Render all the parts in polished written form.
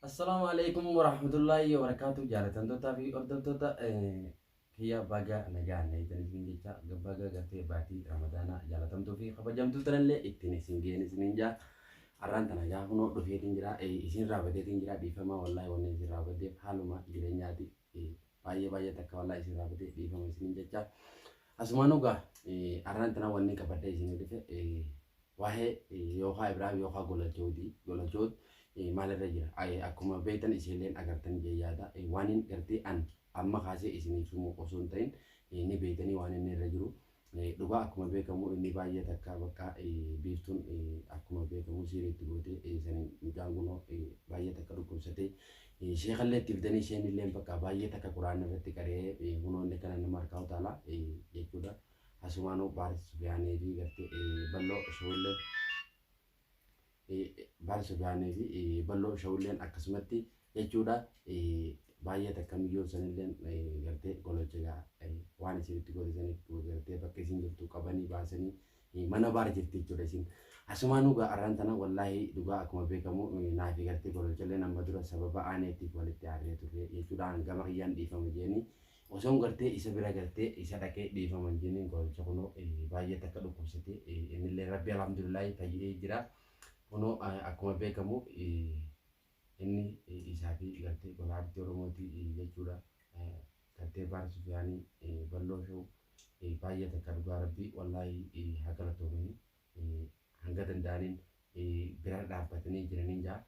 Assalamualaikum warahmatullahi wabarakatuh. Jaalatamtoota fi hordoftoota kiyya baga nagaan ittiin jecha baga gartee baatii ramadaanaa jaalatamtuu fi kabajamtuu tanallee ittiin isin ga'een isiniin jaa har'aan tana gaa kunoo dhufeetiin jira isin raabateetiin jira dhiifama wallaahi wanni isin raabateef haaluma jireenyaati baay'ee takka wallaahi isin raabatee dhiifama isiniin jecha asumaan dhugaa har'aan tana wanni qabadhee isin dhufe waa'ee yookaan Ibraahim yookaan Golachooti. Maalirra jira akkuma beektan isinleen agartan jeyaada waanin gartee an amma kaasee isiniif himu osoo hin ta'in ni beektanii waan inni irra jiru dhugaa akkuma beekamu inni baay'ee takka bakka biiftuun akkuma beekamu sirriitti gootee saniin mucaan kunoo baay'ee takka dhukkubsatee sheekallee itti fidanii isheen illee bakka baay'ee takka quraana irratti qaree kunoonni kana nama harkaa utaala jechuudha asumaanuu baaris biyaanee fi gartee balloo shoollee baay'ee sodaanee fi balloo shawulleen akkasumatti jechuudha baay'ee takka miyyoo sanilleen gartee golocha waan isinitti godhisaniif gartee bakka isin jirtu qabanii baasanii mana baara jirti jechuudha isin asumaan dhugaa arraan tana wallaahi dhugaa akkuma beekamu naafi gartee golochallee nama dura sababa aaneetiif walitti aarree turre jechuudha gama kiyyaan dhiifama jeeni osoon gartee isa bira gartee isa dhaqee dhiifama jeeniin golocha kunoo baay'ee takka dhukkubsate innillee rabbi alhamdulillahi fayyee jira. Kuno akkuma beekamu inni isaa fi gartee golaartii Oromooti jechuudha. Gartee Baara Sufiyaanii balloo shoo baay'ee takka dhugaa rabbii wallaahi haa galatoomanii hanga danda'aniin bira dhaabbatanii jiranii jaa.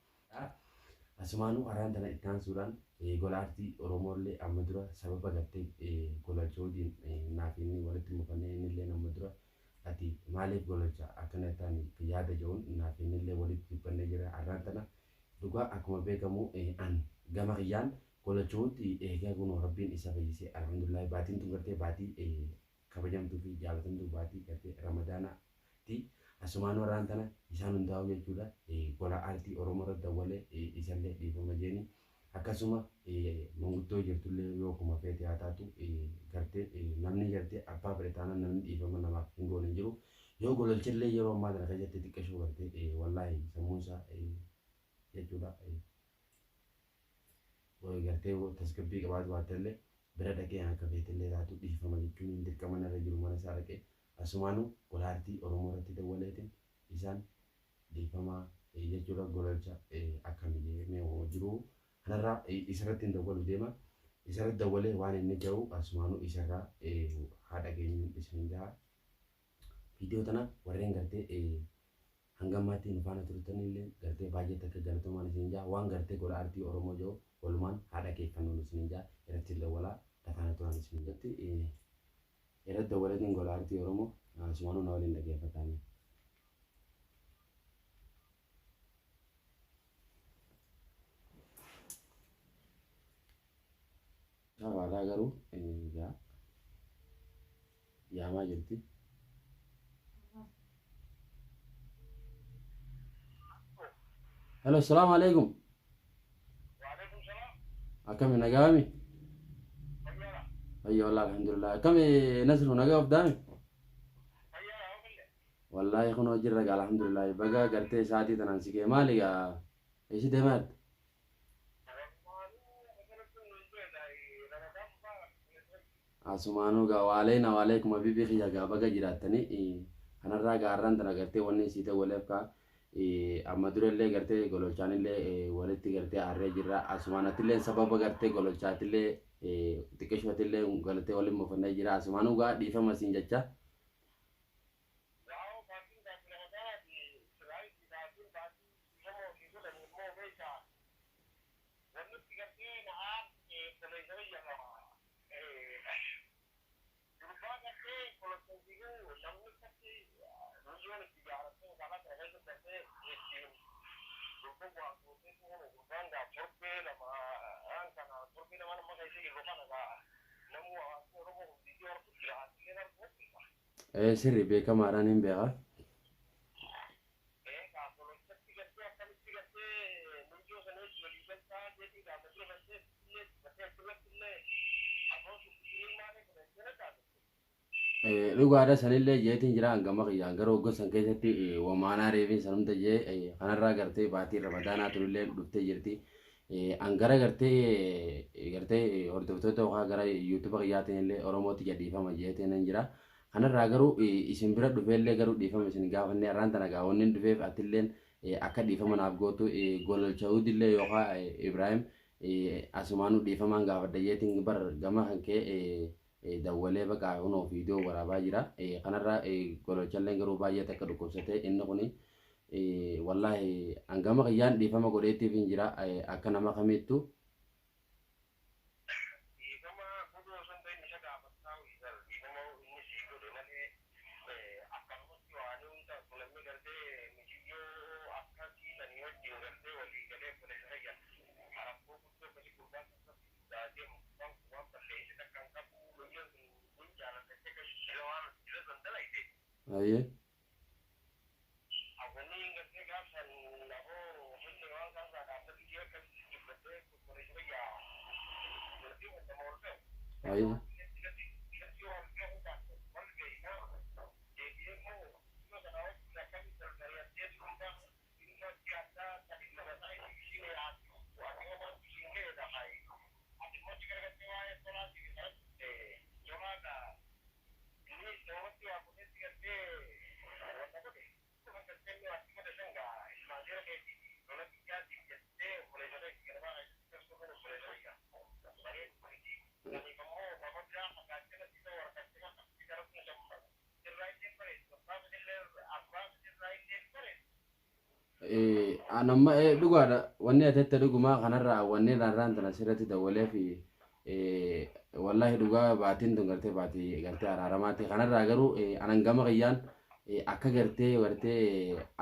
Asumaanuu har'aan tana itti aansuudhaan golaartii Oromooillee amma dura sababa gartee golachootiin naaf inni walitti mukannee innillee amma dura ati maaliif golacha akkana ta'an yaada jedhuun naaf innillee walitti dhibbannee jira har'aan tana dhugaa akkuma beekamu an gama kiyyaan golachooti eegaa kun rabbiin isa fayyisee alhamdulillah baatiin tun gartee baatii kabajamtuu fi jaalatamtuu baatii gartee ramadaanaati asumaan har'aan tana isaan hundaa'u jechuudha gola aartii Oromoo irra dawwalee isallee dhiifama jeeni akkasuma manguddoo jirtullee yoo kuma feete haa taatu gartee namni gartee abbaa fedhe taanaan namni dhiifama namaaf hin goone jiru yoo gololchillee yeroo ammaa kana keessatti xiqqashoo gartee wallaahi sammuunsaa jechuudha gartee tasgabbii qabaatu waattallee bira dhaqee akka feetillee taatu dhiifama jechuun hin dirqaman irra jiru mana isaa dhaqee asumaanuu gola aartii Oromoo irratti dawwaleetiin isaan dhiifama jechuudha gololcha akkamii mee jiru. Kanarraa isarratti hin dawwalu deema isarratti dawwalee waan inni jiru asumaanuu isarraa haadha keenyuun isin jaha viidiyoo tana warreen gartee hanga ammaatti nu faana turtanillee gartee baay'ee takka galatomaan isin jaha waan gartee gola aartii Oromoo jiru walumaan haadha keeffannoon isin jaha irratti dawwalaa lafaana turan isin jatti irratti dawwaleetiin gola aartii Oromoo asumaanuu na waliin dhaggeeffatanii. Waadaa garuu yaamaa jirti. Hello, assalamu alaikum. Waalaikum salam. Akkami nagaami? Fayyaadha. Fayyaa wallah alhamdulillah. Akkami nasru nagaa of daami? Fayyaadha hoogalle. Wallahi kunoo jirra gaa alhamdulillah. Baga gartee sa'aatii tanaan si ga'e maali gaa? Eessi deemaat? Asumaanuu gaa waalee kuma bibii kiyya gaa baga jiraattanii kanarraa gaa har'aan tana gartee wanni sii ta'e waleef kaa amma durallee gartee gololchaanillee walitti gartee aarree jirra asumaanattillee sababa gartee gololchaatillee xiqqeeshootillee galtee waliin mufannee jira asumaanuu gaa dhiifama siin jecha. Sirri beekamaadhaan hin beekaa. Dhugaadha sanillee jeetiin jira hangama qiyyaan garuu gosan keessatti wamaanaa reefiin sanumta jee kanarraa gartee baatii ramadaanaa turullee dhuftee jirti. angara gartee hordoftoota yookaan gara yuutuuba qiyyaatiin illee Oromooti gadhiifama jeeteen hin jira. Kanarraa garuu isin bira dhufeellee garuu dhiifama isin gaafanne har'aan tana gaawwanni dhufeef atilleen akka dhiifama naaf gootu gololchaa'uudillee yookaan Ibrahim asumaanuu dhiifamaan gaafadha jeetiin bar gama kan kee dawwalee baqa kunoo viidiyoo waraabaa jira. Kanarraa gololchalleen garuu baay'ee akka dhukkubsate inni kuni wallahi angama qiyyaan dhiifama godheetiif hin jira akka nama kamittu. Aye. Aye. Anamma dhugaadha wanni atatti dhuguma kanarraa wanni narraan tana sirratti dawwalee fi wallahi dhugaa baatiin tun gartee baatii gartee araaramaatti kanarraa garuu anan gama qiyyaan akka gartee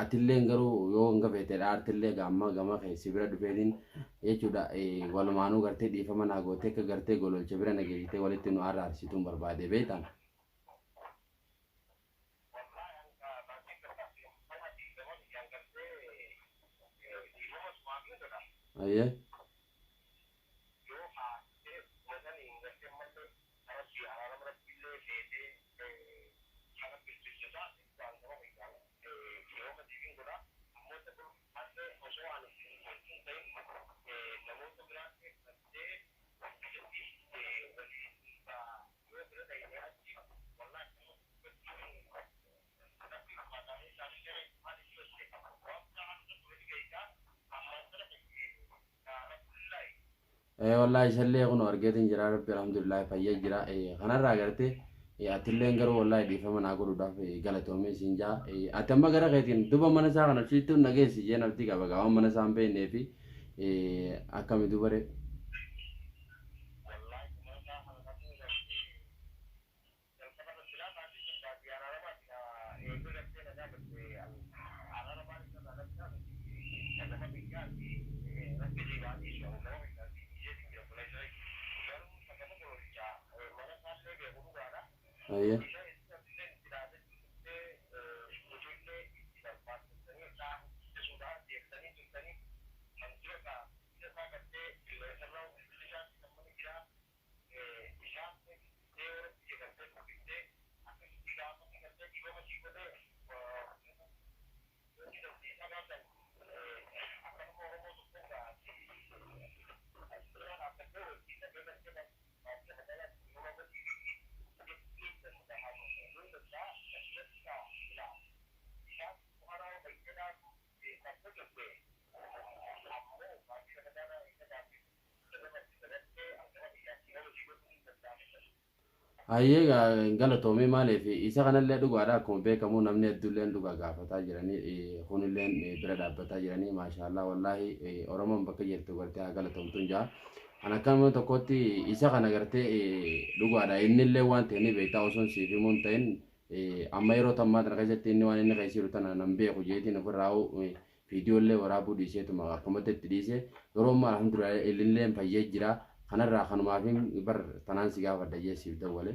atilleen garuu yoo hanga feeteedha artillee gamma gama keessi bira dhufeetiin jechuudha walumaanuu gartee dhiifama naa gootee akka gartee gololcha bira nageessitee walitti nu araarsituun barbaade beektan. Aye. Wallahi shallee kun argeetiin jira rabbi alhamdulillah fayyaa jira kanarraa gartee atilleen garuu wallahi dhiifama naa godhuudhaaf galatoomee siin jaa ati amma gara keetiin duba mana isaa kana siittuun nageessi jee nafti qaba gaawwan mana isaa hin beeknee fi akkami dubare. Aye. Ayyee galatoomee maaliif isa kanallee dhugaadha akkuma beekamu namni hedduulleen dhugaa gaafataa jiranii kunilleen bira dhaabbataa jiranii maashaallah wallahi Oromoon bakka jirtu gartee haa galatoomtuun jaa. An akkama tokkotti isa kana gartee dhugaadha innillee waan ta'eef beektaa osoo hin siif himuun ta'in amma yeroo tammaa tana keessatti inni waan inni keessi tana nan beeku jeetiin ofirraa viidiyoolee waraabuu dhiiseetuma akkumatti itti dhiise yeroo ammaa alhamdulillah ililleen fayyee jira. Kanarraa kanumaafin bar tanaan si gaafadha jeesiif dawwale.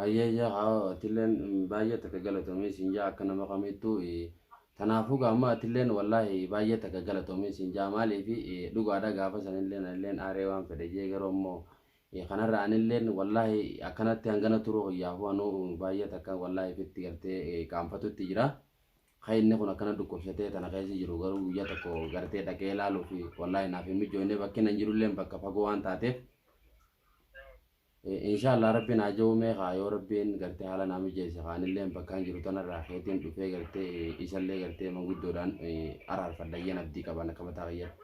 ayyaja haa atilleen baay'ee takka galatoomee siin jaa akka nama kamittuu kanaafuu gaamma atilleen wallaahi baay'ee takka galatoomee siin jaa maaliif dhugaadha gaafa sanilleen anilleen aaree waan fedhe jee garuu ammoo kanarra anilleen wallaahi akkanatti hangana turuu hiyyaafuu anuu baay'ee takka wallaahi fitti gartee qaanfatutti jira. Inni kun akkana dhukkubsatee tana keessa jiru garuu guyyaa tokko gartee dhaqee ilaaluu fi wallaahi naaf hin mijoonne bakki nan jirulleen bakka fagoo waan taateef. Inshallah rabbiin haa jawume haa yoo rabbiin gartee haala naa mijeesse haanillee bakkaan jiru tanarraa keetiin dhufee gartee isallee gartee manguddoodhaan araarfadhayyeen abdii qaban akka mataa qayyadha.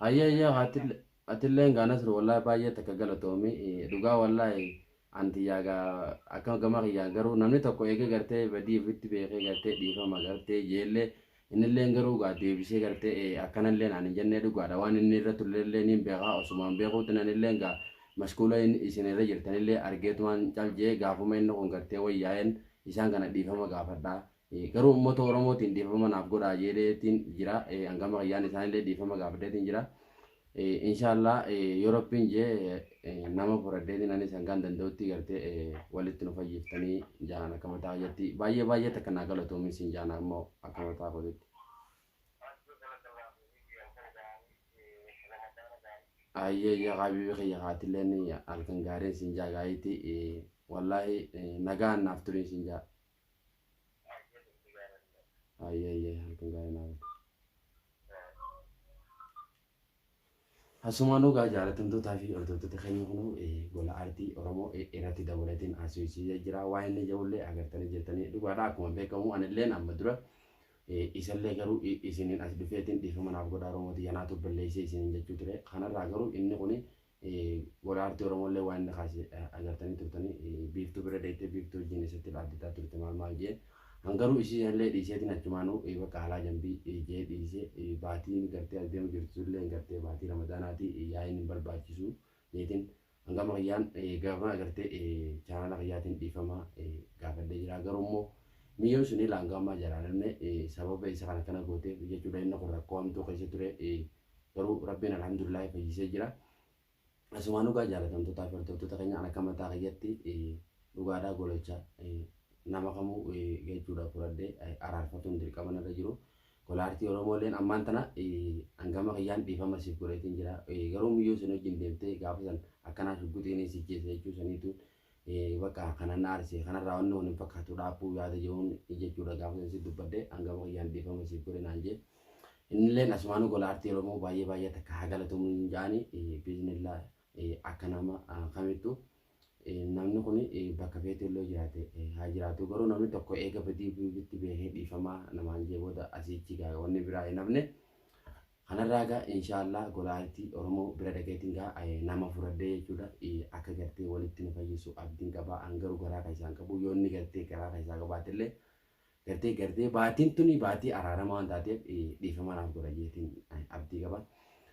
Ayyaja atilleen gaanas wallaahi baay'ee takka galatoomii dhugaa wallaahi anti yaaga akka gama kiyyaa garuu namni tokko eegee gartee badii ofitti beekee gartee dhiifama gartee jeellee innilleen garuu gaa deebisee gartee akkanallee naan hin jennee dhugaadha waan inni irra tulleellee niin beekaa osumaan beekuutti nanilleen gaa mashkuula isin irra jirtanillee argeetumaan caljee gaafuma inni kun gartee wayyaa'een isaan kana dhiifama gaafadhaa garuu uummata oromootiin dhiifama naaf godhaa jedheetiin jira hangama kiyyaan isaanillee dhiifama gaafadheetiin jira. Inshallah European je nama furadheetiin anis hangaan danda'utti gartee walitti nu fayyiftanii jaan akka mataa jetti baay'ee takka naa galatoomin siin jaan ammoo akka mataa godhetti. Ayyaja qabii kiyya haatilleen halkan gaariin siin jaa gaayiti wallaahi nagaan naaf turiin siin jaa. Ayyaja halkan gaariin naaf. Asumaanuu gaa jaalatamtootaa fi hordoftoota keenya kunuu gola aartii Oromoo irratti dabalatiin asoosiisee jira. Waa inni ijawullee agartanii jirtanii dhugaadha akkuma beekamu anilleen amma dura isallee garuu isiniin as dhufeetiin dhiifama naaf godhaa Oromooti yanaatu balleessee isiniin jechuu ture. Kanarraa garuu inni kuni gola aartii Oromoolee waa inni kaase agartanii turtanii biiftuu bira deettee biiftuu wajjin isatti dhaabbataa turte maal jee. Hangaruu isinillee dhiiseetiin achumaanuu bakka haalaa jambii jee dhiisee baatiin gartee adeemu jirtullee gartee baatii ramadaanaati yaa'iin hin barbaachisu jeetiin hangama kiyyaan gaafa gartee chaanala kiyyaatiin dhiifama gaafadhee jira garuu immoo miyyoo sunii laangammaa jalaalamne sababa isa kana gooteef jechuudha inni kun rakkoo hamtuu keessa ture garuu rabbiin alhamdulillahi fayyisee jira. Asumaanuu gaa jaalatamtootaa fi hordoftoota keenya akka mataa kiyyatti dhugaadhaa golochaa nama kamuu jechuudha furadhee araarfatuun dirqama irra jiru. Gola aartii Oromooleen ammaan tana hangama kiyyaan dhiifama siif godheetiin jira. Garuu miyyoo sun wajjin deemtee gaafa san akkanaa shugguxiin si keessa jechuu saniitu bakka kanan aarsee kanarraa wanni waliin fakkaatu dhaabbuu yaada jechuun jechuudha gaafa san si dubbadhee hangama kiyyaan dhiifama siif godhe naan jee. Innilleen asumaanuu gola aartii Oromoo baay'ee takka haa galatamuun jaanii biizinillaa akka nama kamittu. Namni kun bakka feetillee jiraate haa jiraatu garuu namni tokko eega badii biitti beekee dhiifamaa namaan jee booda asiichi gaa wanni biraa hin hafne kanarraa gaa inshallah gola aartii Oromoo bira dhaqeetiin gaa nama furadhee jechuudha akka gartee walitti nu fayyisu abdiin qabaa hangaruu garaa kan isaan qabu yoo inni gartee garaa kan isaa qabaatillee gartee baatiin tuni baatii araaramaa waan taateef dhiifama naaf godha jeetiin abdii qaba.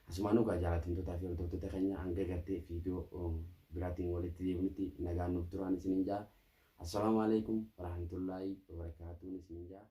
Asumaanuu gaa jaalatamtootaa fi hordoftoota keenya hanga gartee viidiyoo biraatiin walitti deebinutti nagaan nuuf turaan isiniin jaa. Assalaamu alaikum warahmatullaahi wabarakaatuun isiniin jaa.